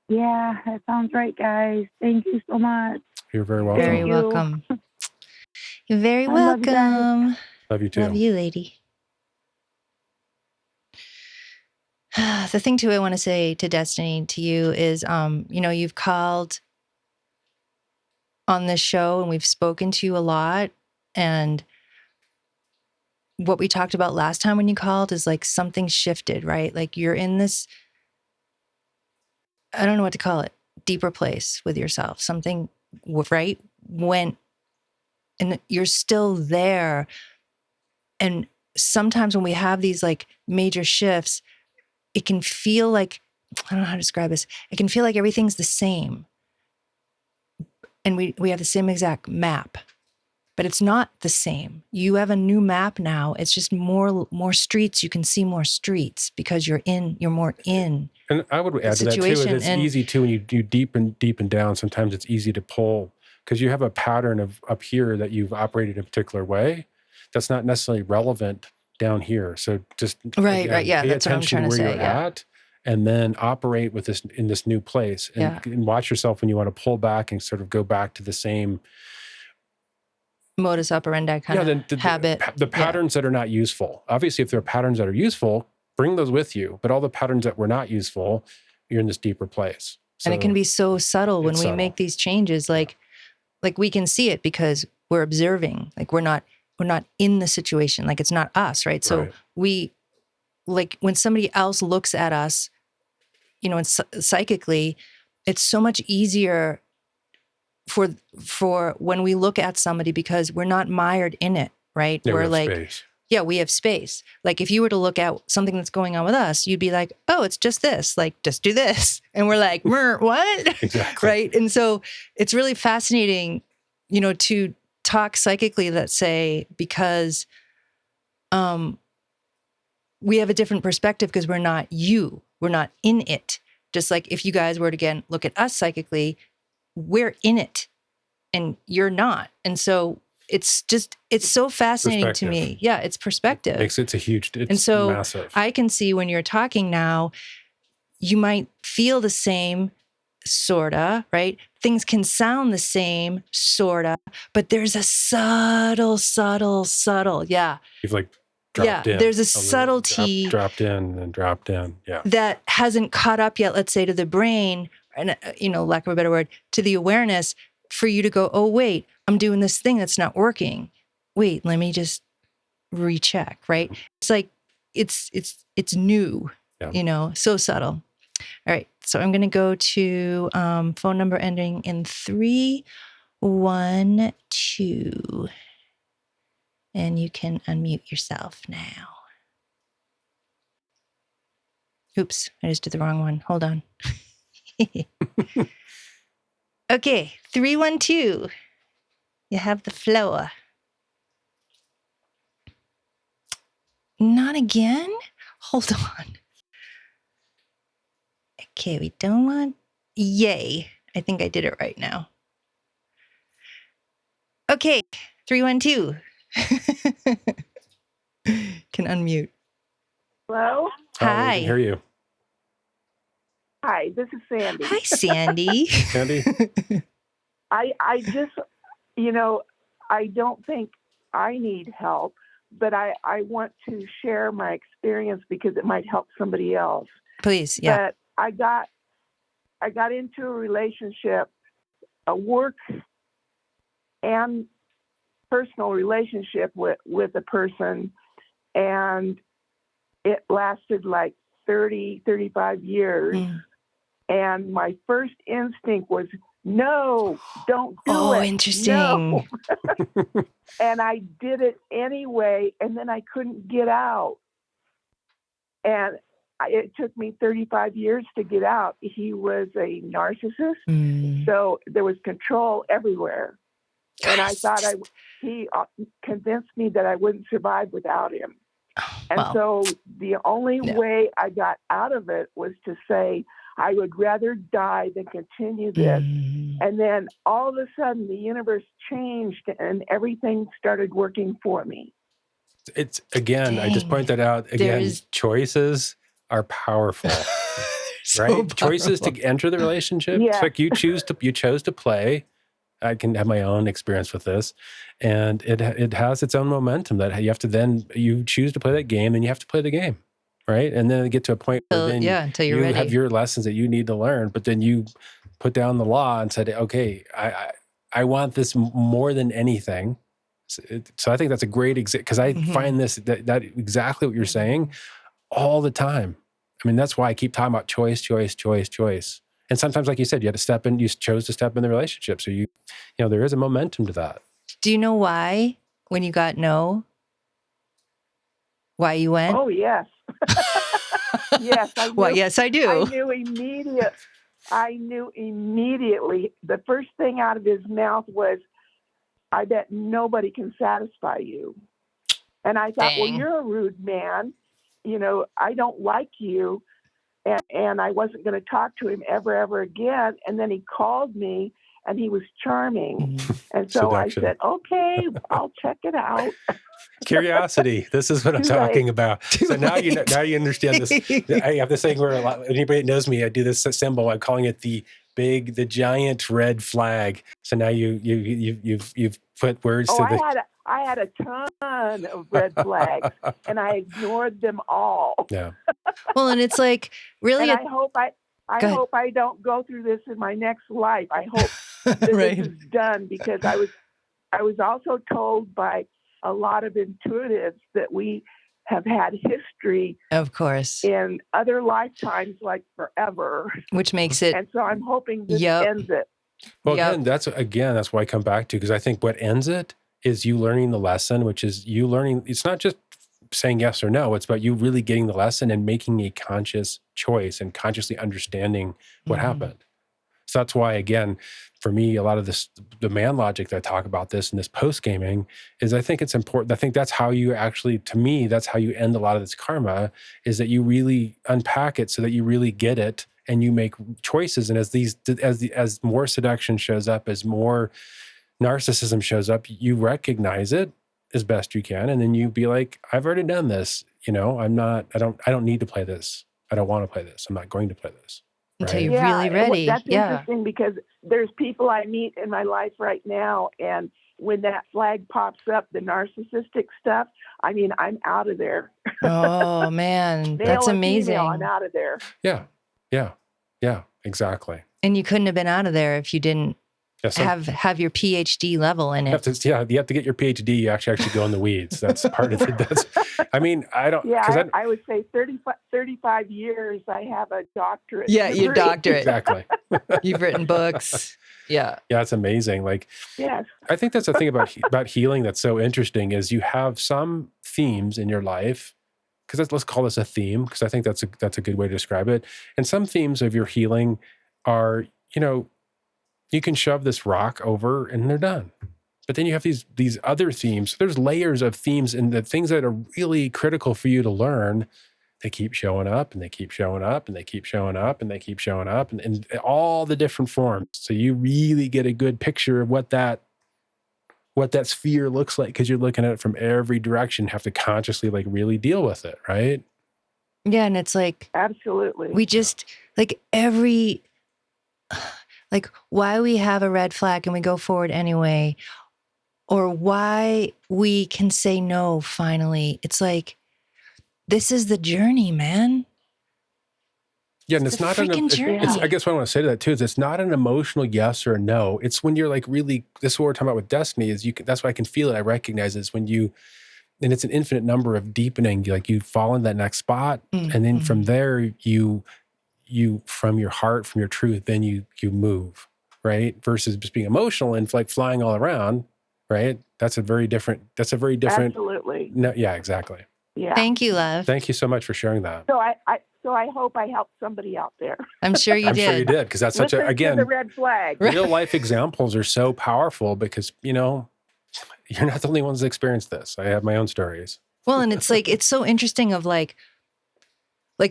Yeah, that sounds right, guys. Thank you so much. You're very welcome. Very Thank you. welcome. You're very I love you guys. welcome. Love you too. Love you, lady. The thing too I want to say to Destiny, to you is, you've called on this show and we've spoken to you a lot. And what we talked about last time when you called is like something shifted, right? Like you're in this, I don't know what to call it, deeper place with yourself. Something, right, went, and you're still there. And sometimes when we have these like major shifts, it can feel like, I don't know how to describe this. It can feel like everything's the same. And we have the same exact map, but it's not the same. You have a new map now. It's just more streets. You can see more streets because you're more in. And I would add to that too, is it's easy too, when you do deep and down, sometimes it's easy to pull, because you have a pattern of up here that you've operated in a particular way that's not necessarily relevant down here. So just right, yeah, pay that's what I'm attention trying to where say. you're Yeah. at, and then operate with this in this new place, and watch yourself when you want to pull back and sort of go back to the same modus operandi kind of habit. The patterns that are not useful. Obviously, if there are patterns that are useful, bring those with you. But all the patterns that were not useful, you're in this deeper place. So, and it can be so subtle when we make these changes. Like we can see it because we're observing. Like we're not in the situation. Like it's not us, right? So we, like when somebody else looks at us, and psychically, it's so much easier for when we look at somebody because we're not mired in it, right? Yeah, we're like, space. Yeah, we have space. Like if you were to look at something that's going on with us, you'd be like, oh, it's just this, like just do this. And we're like, what? Exactly. Right. And so it's really fascinating, to talk psychically, let's say, because we have a different perspective because we're not in it. Just like if you guys were to again look at us psychically, we're in it and you're not. And so it's so fascinating to me. Yeah, it's perspective. It's massive. I can see when you're talking now, you might feel the same, sorta, right? Things can sound the same, sorta, but there's a subtle. Yeah. You've like dropped in. There's a subtlety. Dropped in and dropped in. Yeah. That hasn't caught up yet, let's say, to the brain, and, lack of a better word, to the awareness for you to go, oh, wait, I'm doing this thing that's not working. Wait, let me just recheck, right? It's like, it's new, so subtle. All right. So I'm going to go to phone number ending in 312. And you can unmute yourself now. Oops, I just did the wrong one. Hold on. Okay, 312. You have the floor. Not again? Hold on. Okay, we don't want... Yay. I think I did it right now. Okay, 312. Can unmute. Hello? Hi. We can hear you. Hi, this is Sandy. Hi, Sandy. Sandy? I just, I don't think I need help, but I want to share my experience because it might help somebody else. Please, yeah. But I got into a relationship, a work and personal relationship with a person, and it lasted like 35 years. And my first instinct was, no, don't do it. Oh, interesting. No. And I did it anyway, and then I couldn't get out. And it took me 35 years to get out. He was a narcissist, so there was control everywhere. And I Yes. thought he convinced me that I wouldn't survive without him. And Well, so the only yeah. way I got out of it was to say, I would rather die than continue this. Mm. And then all of a sudden, the universe changed and everything started working for me. It's again, I just Dang. point that out again. There's- Choices are powerful, So right? Choices powerful. to enter the relationship. Yeah. It's like you chose to play. I can have my own experience with this, and it has its own momentum that you have to then you choose to play that game, and you have to play the game, right? And then get to a point where then Until you're you ready. have your lessons that you need to learn, but then you put down the law and said, okay, I want this more than anything. So I think that's a great example, because I Mhm. find that exactly what you're saying all the time. I mean, that's why I keep talking about choice. And sometimes, like you said, you had to step in, you chose to step in the relationship. So there is a momentum to that. Do you know why, when you got no, why you went? Oh, yes. Yes, I knew. Well, yes, I do. I knew immediately. The first thing out of his mouth was, I bet nobody can satisfy you. And I thought, well, Dang. you're a rude man. I don't like you. And I wasn't going to talk to him ever again. And then he called me and he was charming. Mhm. And so Seduction. I said, okay, I'll check it out. Curiosity. This is what I'm Too late. talking about. Too So now you late. understand this. I have this thing where anybody that knows me, I do this symbol. I'm calling it the giant red flag. So now you've put words Oh, to the. I had a ton of red flags, and I ignored them all. Yeah. Well, and it's like really, And I hope Go ahead. hope I don't go through this in my next life. I hope that right. this is done, because I was also told by a lot of intuitives that we have had history Of course, in other lifetimes, like forever. which makes it. And so I'm hoping this Yep. ends it. Well, Yep. that's why I come back to, because I think what ends it is you learning the lesson, which is you learning. It's not just saying yes or no. It's about you really getting the lesson and making a conscious choice and consciously understanding what Mhm. happened. So that's why, again, for me, a lot of this, the man logic that I talk about this and this post gaming is, I think it's important. I think that's how you actually, to me, that's how you end a lot of this karma, is that you really unpack it so that you really get it and you make choices. And as more seduction shows up, as more narcissism shows up, you recognize it as best you can. And then you be like, I've already done this. I don't need to play this. I don't want to play this. I'm not going to play this. Until Right. you're really ready. That's Yeah. interesting, because there's people I meet in my life right now, and when that flag pops up, the narcissistic stuff, I mean, I'm out of there. Oh man, Male that's or amazing. female, I'm out of there. Yeah, exactly. And you couldn't have been out of there if you didn't Yeah, so have your PhD level in you have it. to, you have to get your PhD. You actually go in the weeds. That's part of it. I don't. Yeah, 'cause I would say 35 years, I have a doctorate. Yeah, your degree. doctorate. Exactly. You've written books. Yeah. Yeah, it's amazing. Like, Yes. I think that's the thing about healing that's so interesting, is you have some themes in your life, because let's call this a theme, because I think that's a good way to describe it. And some themes of your healing are, you can shove this rock over and they're done. But then you have these other themes. There's layers of themes, and the things that are really critical for you to learn, they keep showing up and they keep showing up and they keep showing up and they keep showing up, and in all the different forms. So you really get a good picture of what that sphere looks like, because you're looking at it from every direction, have to consciously really deal with it, right? Yeah. And it's like, Absolutely. we just why we have a red flag and we go forward anyway, or why we can say no finally. It's like, this is the journey, man. Yeah, and It's it's a not freaking journey. I guess what I want to say to that too is, it's not an emotional yes or a no. It's when you're really, this is what we're talking about with destiny, is that's why I can feel it. I recognize it's when you, and it's an infinite number of deepening. You fall in that next spot, and then from there you from your heart, from your truth, then you move, right? Versus just being emotional and flying all around, right? That's a very different. Absolutely. No, yeah, exactly. Yeah. Thank you, love. Thank you so much for sharing that. So So I hope I helped somebody out there. I'm sure you I'm sure you did. did, because that's such Listen a, to again, the red flag. real life examples are so powerful because, you're not the only ones that experience this. I have my own stories. Well, and it's like, it's so interesting of like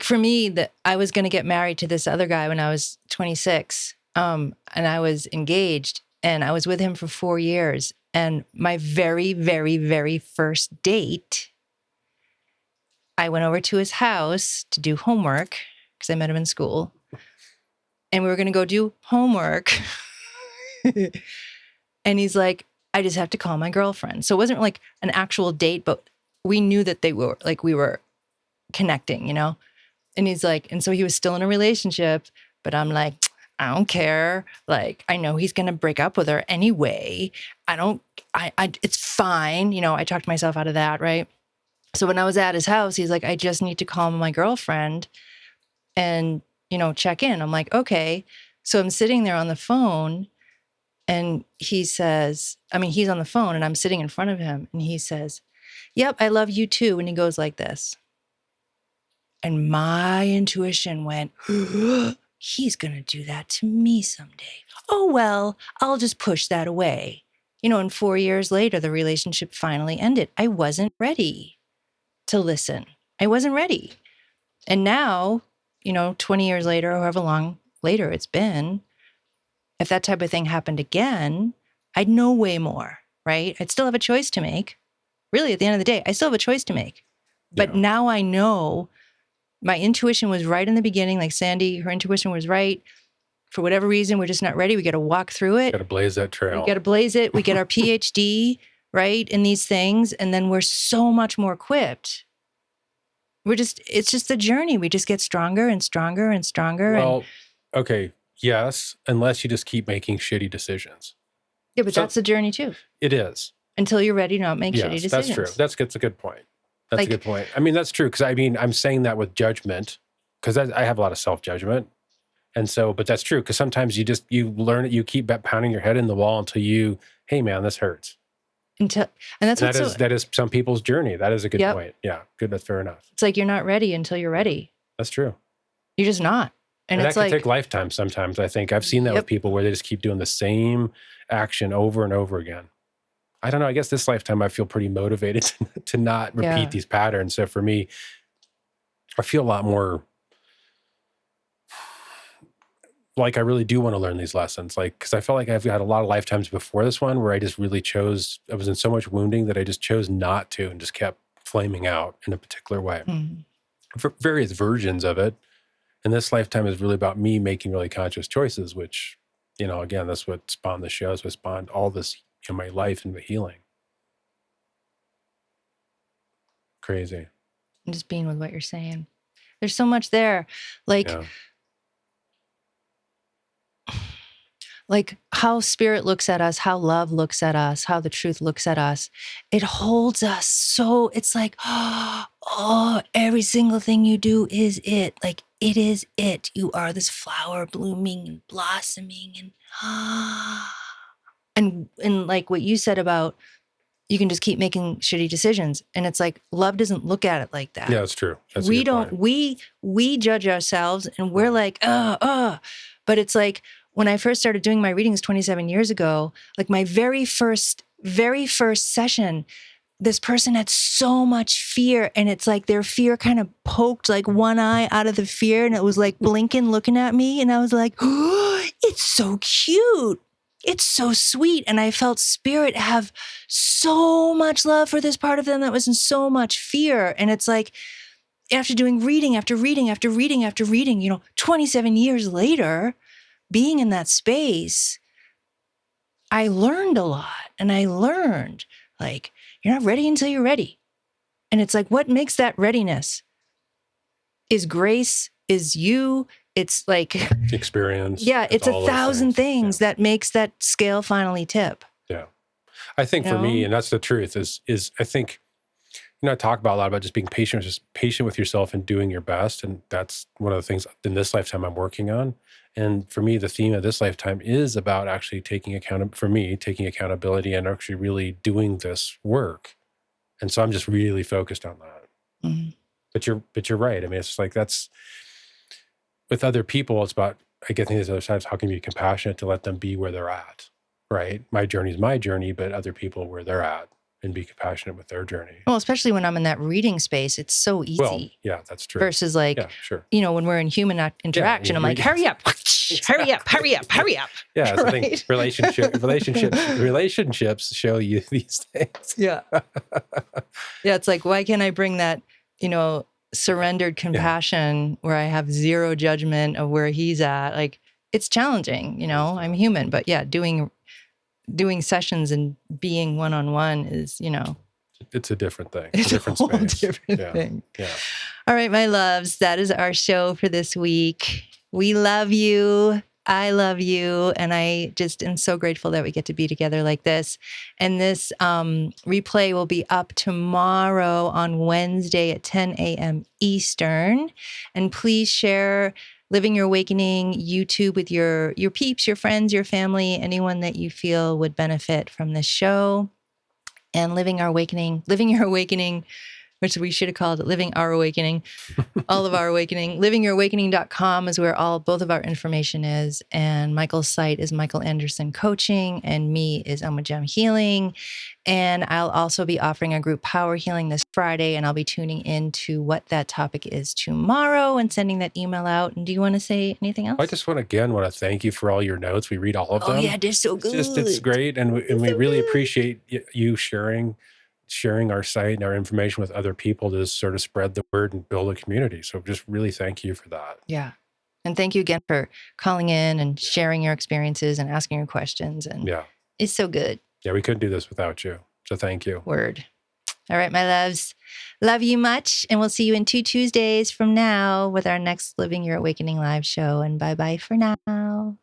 for me, that I was going to get married to this other guy when I was 26. And I was engaged and I was with him for 4 years. And my very, very, very first date, I went over to his house to do homework because I met him in school. And we were going to go do homework. And he's like, I just have to call my girlfriend. So it wasn't like an actual date, but we knew that they were like, we were connecting, And he's like, and so he was still in a relationship, but I'm like, I don't care. Like, I know he's going to break up with her anyway. It's fine. I talked myself out of that. Right. So when I was at his house, he's like, I just need to call my girlfriend and, check in. I'm like, okay. So I'm sitting there on the phone and he says, he's on the phone and I'm sitting in front of him and he says, yep, I love you too. And he goes like this. And my intuition went, he's going to do that to me someday. Oh, well, I'll just push that away. And 4 years later, the relationship finally ended. I wasn't ready to listen. I wasn't ready. And now, 20 years later, however long later it's been, if that type of thing happened again, I'd know way more, right? I'd still have a choice to make. Really, at the end of the day, I still have a choice to make. But now I know my intuition was right in the beginning. Like Sandy, her intuition was right. For whatever reason, we're just not ready. We got to walk through it. Got to blaze that trail. We got to blaze it. We get our PhD, right, in these things. And then we're so much more equipped. It's just the journey. We just get stronger and stronger and stronger. Well, okay. Yes. Unless you just keep making shitty decisions. Yeah, but that's the journey too. It is. Until you're ready to not make shitty decisions. That's true. That's a good point. That's a good point. That's true. Because I'm saying that with judgment, because I have a lot of self-judgment. And so, but that's true. Because sometimes you learn it, you keep pounding your head in the wall until hey man, this hurts. That is some people's journey. That is a good point. Yeah. Good. That's fair enough. It's like, you're not ready until you're ready. That's true. You're just not. And it's that can take lifetimes sometimes. I think I've seen that with people where they just keep doing the same action over and over again. I don't know. I guess this lifetime I feel pretty motivated to not repeat these patterns. So for me, I feel a lot more like I really do want to learn these lessons. Like, because I felt like I've had a lot of lifetimes before this one where I just really I was in so much wounding that I just chose not to and just kept flaming out in a particular way. For various versions of it. And this lifetime is really about me making really conscious choices, which, again, that's what spawned the show, that's what spawned all this in my life and the healing. Crazy. I'm just being with what you're saying. There's so much there. Like how spirit looks at us, how love looks at us, how the truth looks at us. It holds us so, it's like, oh, every single thing you do is it. Like, it is it. You are this flower blooming and blossoming and like what you said about you can just keep making shitty decisions. And it's like, love doesn't look at it like that. Yeah, that's true. That's we don't, we judge ourselves and we're like, but it's like, when I first started doing my readings 27 years ago, like my very first session, this person had so much fear, and it's like their fear kind of poked like one eye out of the fear, and it was like blinking, looking at me, and I was like, oh, it's so cute. It's so sweet. And I felt spirit have so much love for this part of them that was in so much fear. And it's like, after doing reading after reading after reading after reading, 27 years later, being in that space, I learned a lot. And I learned, like, you're not ready until you're ready. And it's like, what makes that readiness? Is grace, is you, it's like experience. Yeah, it's 1,000 things that makes that scale finally tip. Yeah. I think for me, and that's the truth, is I think, I talk about a lot about just being patient with yourself and doing your best. And that's one of the things in this lifetime I'm working on. And for me, the theme of this lifetime is about actually taking accountability and actually really doing this work. And so I'm just really focused on that. Mm-hmm. But you're right. I mean, it's like that's with other people. It's about, I get these other sides. How can you be compassionate to let them be where they're at, right? My journey is my journey, but other people where they're at, and be compassionate with their journey. Well, especially when I'm in that reading space, it's so easy. Well, yeah, that's true. Versus like, Yeah, sure. you know, when we're in human interaction, I'm like, hurry up, hurry up, hurry up, hurry up. Yeah, so I think Right? relationships show you these things. Yeah. Yeah. It's like, why can't I bring that, you know, surrendered compassion where I have zero judgment of where he's at? Like, it's challenging, you know, I'm human, but yeah, doing sessions and being one-on-one is, you know, It's a different thing. it's a different a whole space. different thing. Yeah. All right, my loves, that is our show for this week. We love you. I love you. And I just am so grateful that we get to be together like this. And this replay will be up tomorrow on Wednesday at 10 a.m. Eastern. And please share Living Your Awakening YouTube with your peeps, your friends, your family, anyone that you feel would benefit from this show. And Living Your Awakening, which we should have called it Living Our Awakening, all of our awakening. LivingYourAwakening.com is where both of our information is. And Michael's site is Michael Anderson Coaching, and me is Alma Gem Healing. And I'll also be offering a group power healing this Friday, and I'll be tuning into what that topic is tomorrow and sending that email out. And do you want to say anything else? I just want to thank you for all your notes. We read all of them. Oh yeah, they're so good. It's great, and we really appreciate you sharing our site and our information with other people to sort of spread the word and build a community. So just really thank you for that. Yeah. And thank you again for calling in and sharing your experiences and asking your questions. And it's so good. Yeah, we couldn't do this without you. So thank you. Word. All right, my loves. Love you much. And we'll see you in 2 Tuesdays from now with our next Living Your Awakening live show. And bye-bye for now.